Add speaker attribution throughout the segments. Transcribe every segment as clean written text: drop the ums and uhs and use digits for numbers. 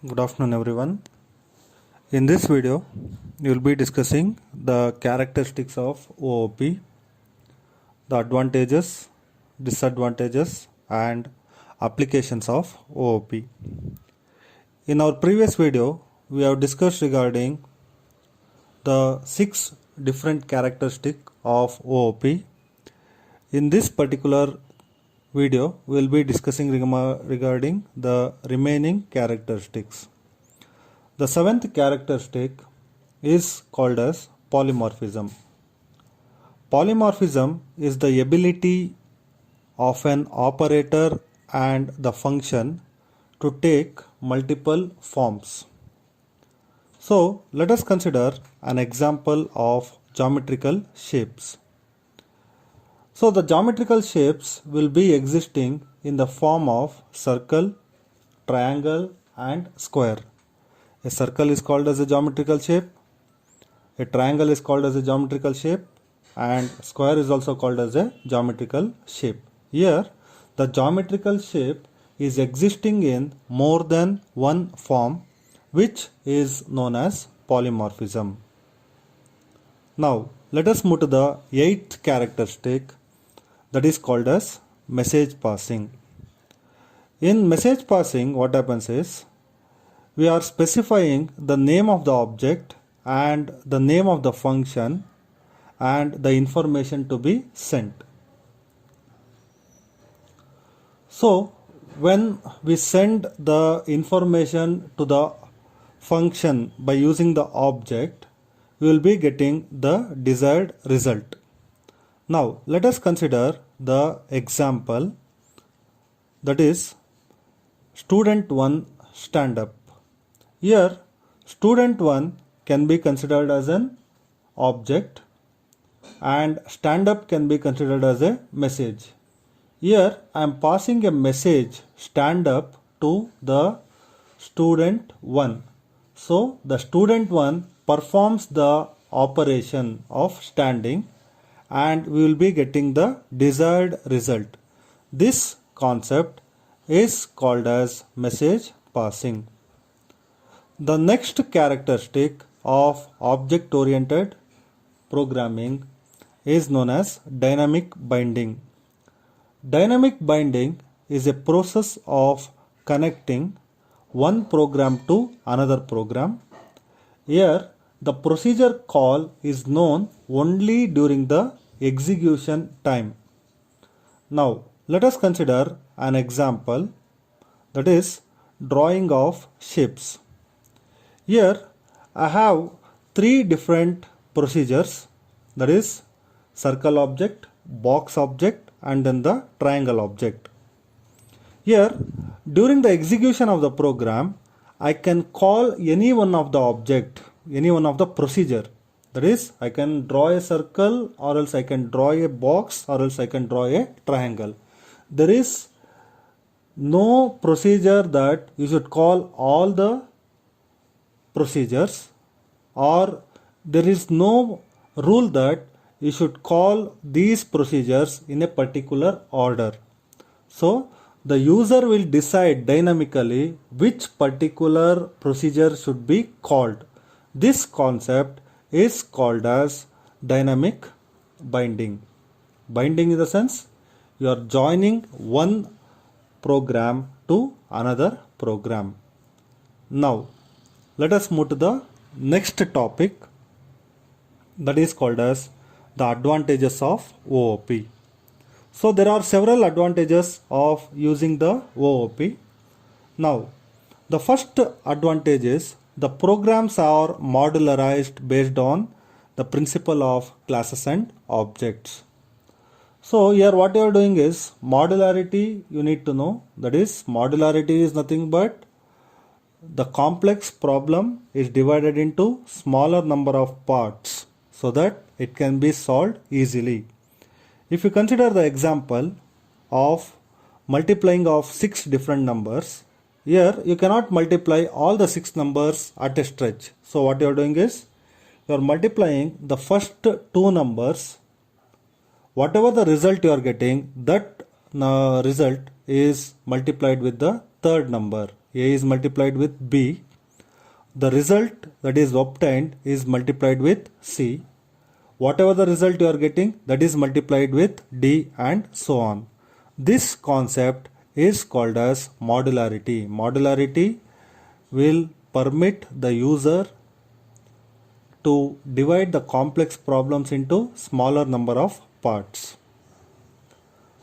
Speaker 1: Good afternoon everyone. In this video, we will be discussing the characteristics of OOP, the advantages, disadvantages and applications of OOP. In our previous video, we have discussed regarding the 6 different characteristics of OOP. In this particular video, we will be discussing regarding the remaining characteristics. The 7th characteristic is called as polymorphism. Polymorphism is the ability of an operator and the function to take multiple forms. So, let us consider an example of geometrical shapes. So, the geometrical shapes will be existing in the form of circle, triangle and square. A circle is called as a geometrical shape, a triangle is called as a geometrical shape and square is also called as a geometrical shape. Here, the geometrical shape is existing in more than one form, which is known as polymorphism. Now, let us move to the 8th characteristic, that is called as message passing. In message passing, what happens is, we are specifying the name of the object and the name of the function and the information to be sent. So, when we send the information to the function by using the object, we will be getting the desired result. Now, let us consider the example, that is student 1 stand up. Here, student 1 can be considered as an object and stand up can be considered as a message. Here, I am passing a message stand up to the student 1. So, the student 1 performs the operation of standing and we will be getting the desired result. This concept is called as message passing. The next characteristic of object-oriented programming is known as dynamic binding. Dynamic binding is a process of connecting one program to another program. Here, the procedure call is known only during the execution time. Now, let us consider an example, that is drawing of shapes. Here, I have 3 different procedures, that is circle object, box object and then the triangle object. Here, during the execution of the program, I can call any one of the object, any one of the procedure. That is, I can draw a circle or else I can draw a box or else I can draw a triangle. There is no procedure that you should call all the procedures, or there is no rule that you should call these procedures in a particular order. So, the user will decide dynamically which particular procedure should be called. This concept is called as dynamic binding. Binding in the sense, you are joining one program to another program. Now, let us move to the next topic, that is called as the advantages of OOP. So, there are several advantages of using the OOP. Now, the first advantage is the programs are modularized based on the principle of classes and objects. So, here what you are doing is modularity, you need to know, that is modularity is nothing but the complex problem is divided into smaller number of parts so that it can be solved easily. If you consider the example of multiplying of 6 different numbers, here you cannot multiply all the 6 numbers at a stretch. So what you are doing is, you are multiplying the first 2 numbers. Whatever the result you are getting, that result is multiplied with the third number. A is multiplied with B, the result that is obtained is multiplied with C. Whatever the result you are getting, that is multiplied with D, and so on. This concept is called as modularity. Modularity will permit the user to divide the complex problems into smaller number of parts.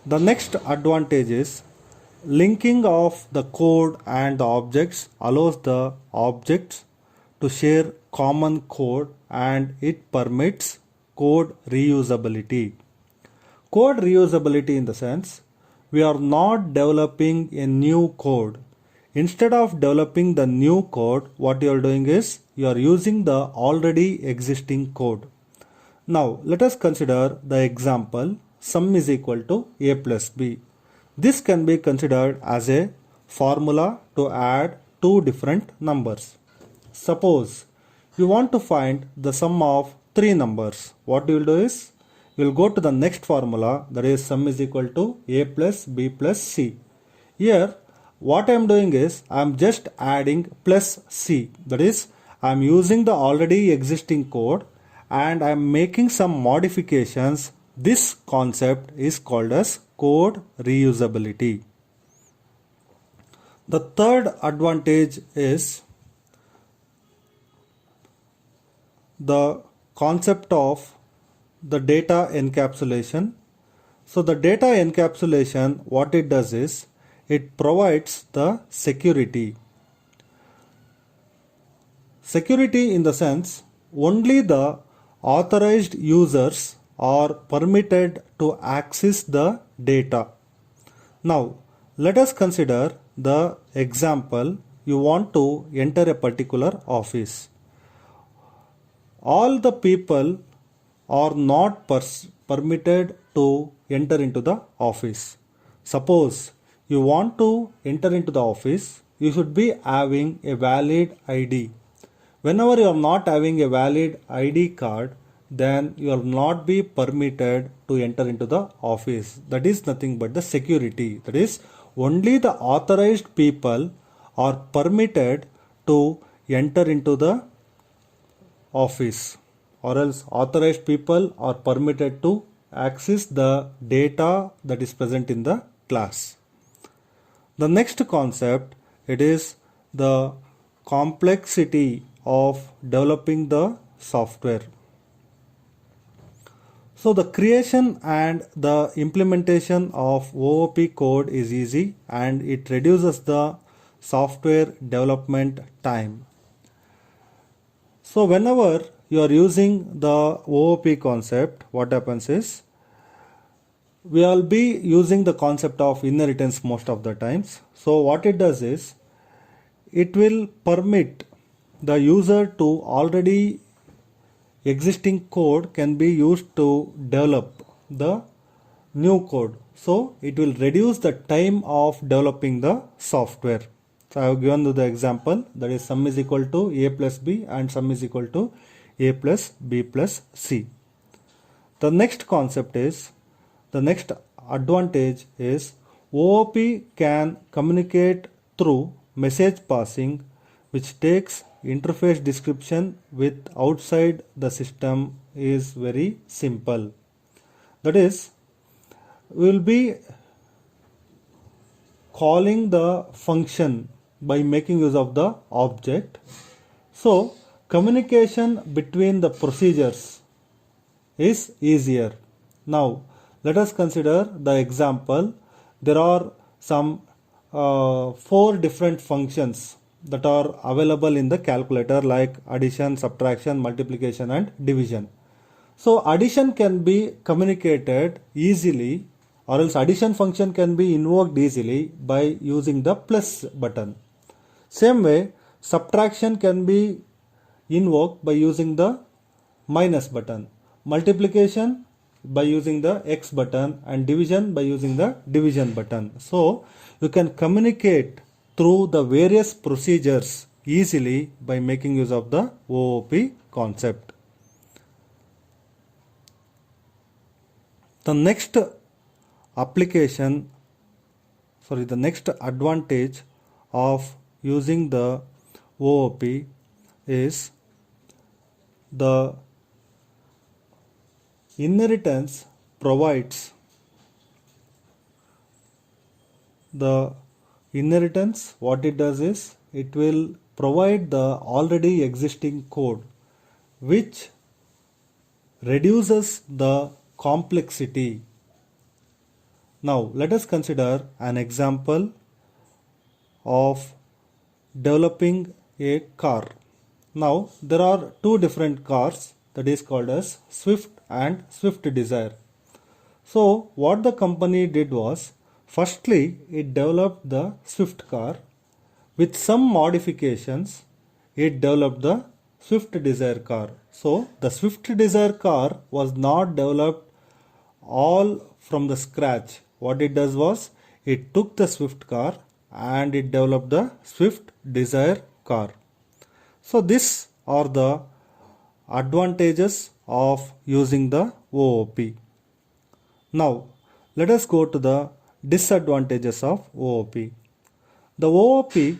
Speaker 1: The next advantage is linking of the code and the objects allows the objects to share common code, and it permits code reusability. Code reusability in the sense we are not developing a new code. Instead of developing the new code, what you are doing is you are using the already existing code. Now let us consider the example sum is equal to a plus b. This can be considered as a formula to add two different numbers. Suppose you want to find the sum of three numbers. What you will do is you will go to the next formula, that is sum is equal to a plus b plus c. Here what I am doing is I am just adding plus c, that is I am using the already existing code and I am making some modifications. This concept is called as code reusability. The third advantage is the concept of the data encapsulation. So the data encapsulation, what it does is it provides the security. Security in the sense only the authorized users are permitted to access the data. Now let us consider the example. You want to enter a particular office. All the people are not permitted to enter into the office. Suppose you want to enter into the office, you should be having a valid ID. Whenever you are not having a valid ID card, then you will not be permitted to enter into the office. That is nothing but the security. That is only the authorized people are permitted to enter into the office, or else authorized people are permitted to access the data that is present in the class. The next concept, it is the complexity of developing the software. So the creation and the implementation of OOP code is easy and it reduces the software development time. So whenever you are using the OOP concept, what happens is we will be using the concept of inheritance most of the times. So what it does is it will permit the user to already existing code can be used to develop the new code. So it will reduce the time of developing the software. So I have given you the example, that is sum is equal to a plus b and sum is equal to a plus b plus c. The next concept is, the next advantage is OOP can communicate through message passing, which takes interface description with outside the system is very simple. That is, we will be calling the function by making use of the object. So communication between the procedures is easier. Now let us consider the example. There are some 4 different functions that are available in the calculator, like addition, subtraction, multiplication and division. So addition can be communicated easily, or else addition function can be invoked easily by using the plus button. Same way subtraction can be invoked by using the minus button, multiplication by using the X button, and division by using the division button. So you can communicate through the various procedures easily by making use of the OOP concept. The next advantage of using the OOP is the inheritance provides the inheritance. What it does is it will provide the already existing code which reduces the complexity. Now let us consider an example of developing a car. Now there are two different cars, that is called as Swift and Swift Desire. So what the company did was, firstly it developed the Swift car. With some modifications it developed the Swift Desire car. So the Swift Desire car was not developed all from the scratch. What it does was, it took the Swift car and it developed the Swift Desire car. So these are the advantages of using the OOP. Now let us go to the disadvantages of OOP. The OOP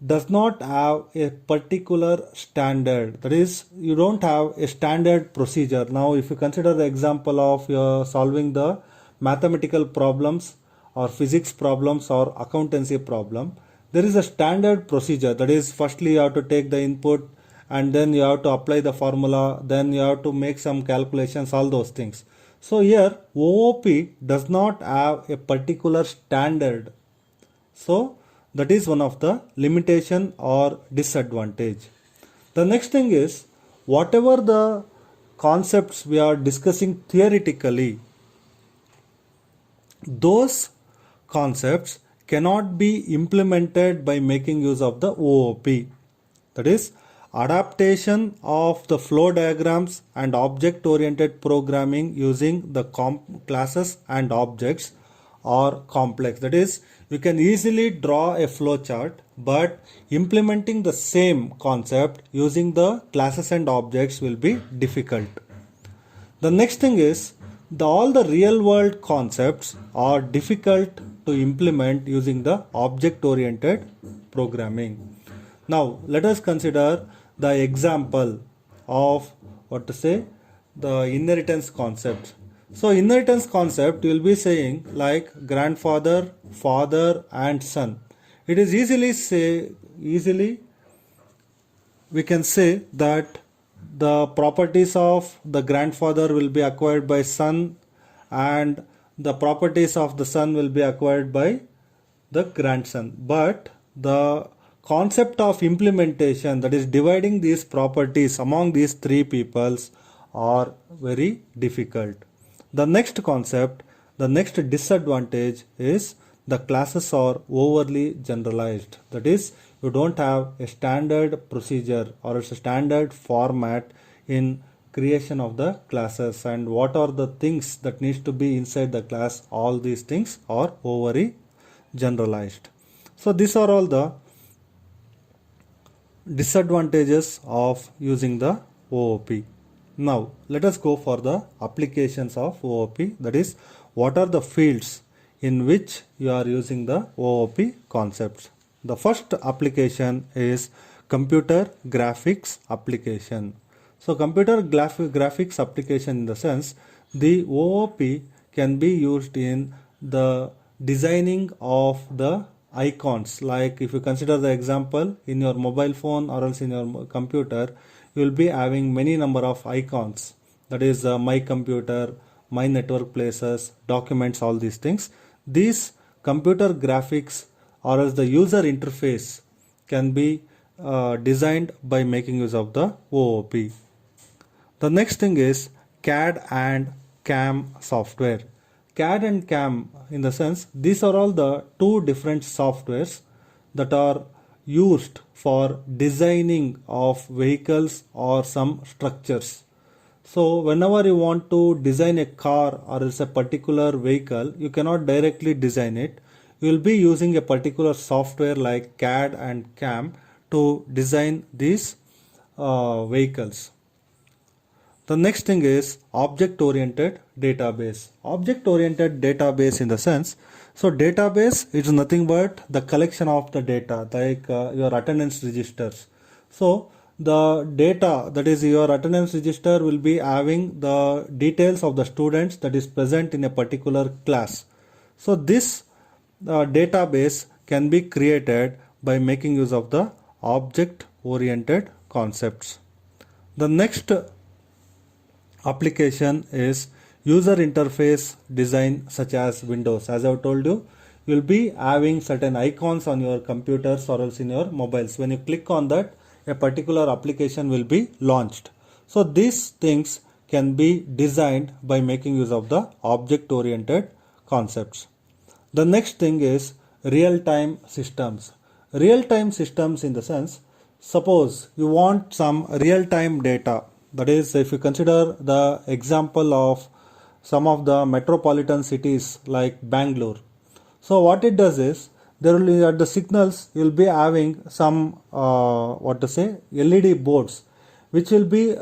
Speaker 1: does not have a particular standard, that is, you don't have a standard procedure. Now if you consider the example of your solving the mathematical problems or physics problems or accountancy problem, there is a standard procedure, that is, firstly you have to take the input and then you have to apply the formula, then you have to make some calculations, all those things. So here OOP does not have a particular standard. So that is one of the limitation or disadvantage. The next thing is, whatever the concepts we are discussing theoretically, those concepts cannot be implemented by making use of the OOP. That is, adaptation of the flow diagrams and object-oriented programming using the classes and objects are complex. That is, you can easily draw a flow chart, but implementing the same concept using the classes and objects will be difficult. The next thing is, all the real world concepts are difficult to implement using the object oriented programming. Now let us consider the example of the inheritance concept. So inheritance concept, you will be saying like grandfather, father and son. It is easily we can say that the properties of the grandfather will be acquired by son and the properties of the son will be acquired by the grandson. But the concept of implementation, that is dividing these properties among these three peoples, are very difficult. The next concept, the next disadvantage is the classes are overly generalized. That is, you don't have a standard procedure or a standard format in creation of the classes, and what are the things that needs to be inside the class, all these things are overly generalized. So these are all the disadvantages of using the OOP. Now let us go for the applications of OOP, that is, what are the fields in which you are using the OOP concepts. The first application is computer graphics application. So computer graphics application, in the sense, the OOP can be used in the designing of the icons. Like if you consider the example, in your mobile phone or else in your computer, you will be having many number of icons, that is my computer, my network places, documents, all these things. These computer graphics or else the user interface can be designed by making use of the OOP. The next thing is CAD and CAM software. CAD and CAM, in the sense, these are all the two different softwares that are used for designing of vehicles or some structures. So whenever you want to design a car or else a particular vehicle, you cannot directly design it. You will be using a particular software like CAD and CAM to design these vehicles. The next thing is object oriented database. Object oriented database, in the sense, So database is nothing but the collection of the data, like your attendance registers. So the data, that is your attendance register, will be having the details of the students that is present in a particular class. So this database can be created by making use of the object oriented concepts. The next application is user interface design, such as Windows. As I've told you, you'll be having certain icons on your computers or else in your mobiles. When you click on that, a particular application will be launched. So these things can be designed by making use of the object oriented concepts. The next thing is real-time systems. Real-time systems in the sense, suppose you want some real-time data. That is, if you consider the example of some of the metropolitan cities like Bangalore. So what it does is, there will be at the signals, you will be having some LED boards which will be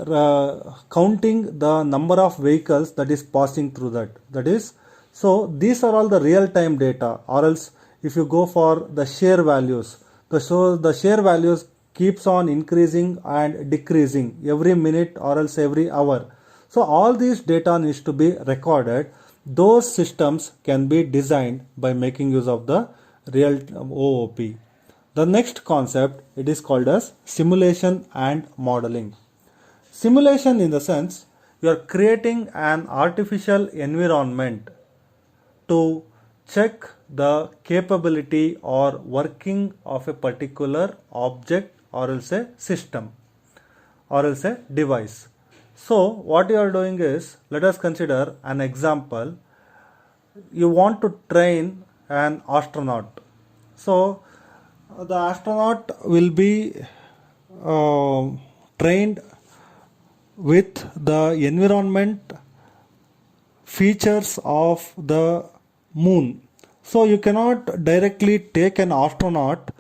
Speaker 1: counting the number of vehicles that is passing through that. That is, so these are all the real time data. Or else if you go for the share values, the share values keeps on increasing and decreasing every minute or else every hour. So all these data needs to be recorded. Those systems can be designed by making use of the real OOP. The next concept, it is called as simulation and modeling. Simulation in the sense, you are creating an artificial environment to check the capability or working of a particular object or else a system or else a device. So what you are doing is, let us consider an example. You want to train an astronaut. So the astronaut will be trained with the environment features of the moon. So you cannot directly take an astronaut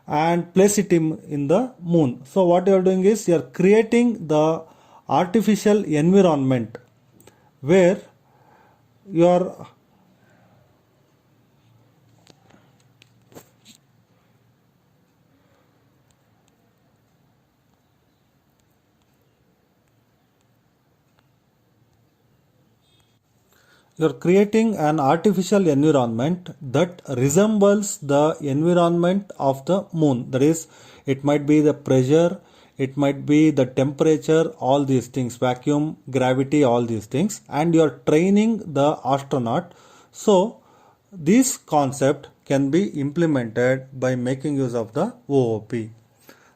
Speaker 1: and place it in the moon. So what you are doing is, you are creating the artificial environment where you are creating an artificial environment that resembles the environment of the moon. That is, it might be the pressure, it might be the temperature, all these things, vacuum, gravity, all these things, and you are training the astronaut. So this concept can be implemented by making use of the OOP.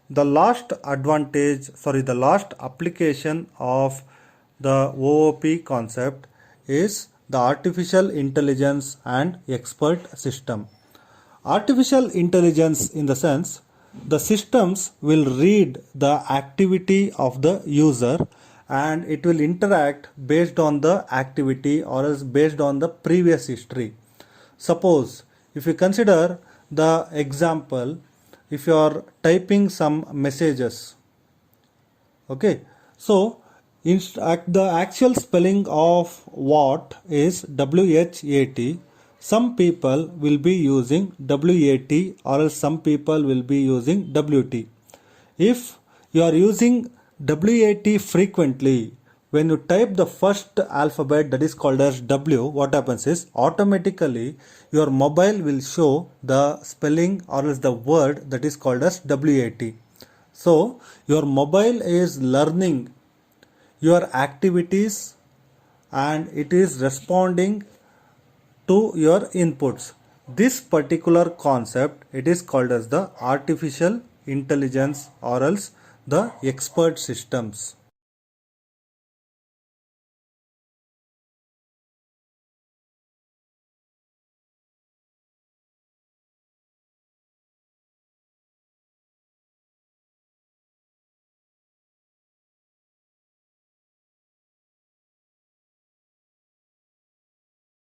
Speaker 1: The last application of the OOP concept is the artificial intelligence and expert system. Artificial intelligence in the sense, the systems will read the activity of the user and it will interact based on the activity or else based on the previous history. Suppose if you consider the example, if you are typing some messages, okay, so the actual spelling of what is WHAT. Some people will be using WAT or else some people will be using WT. If you are using WAT frequently, when you type the first alphabet that is called as W, what happens is automatically your mobile will show the spelling or else the word that is called as WAT. So your mobile is learning your activities and it is responding to your inputs. This particular concept, it is called as the artificial intelligence or else the expert systems.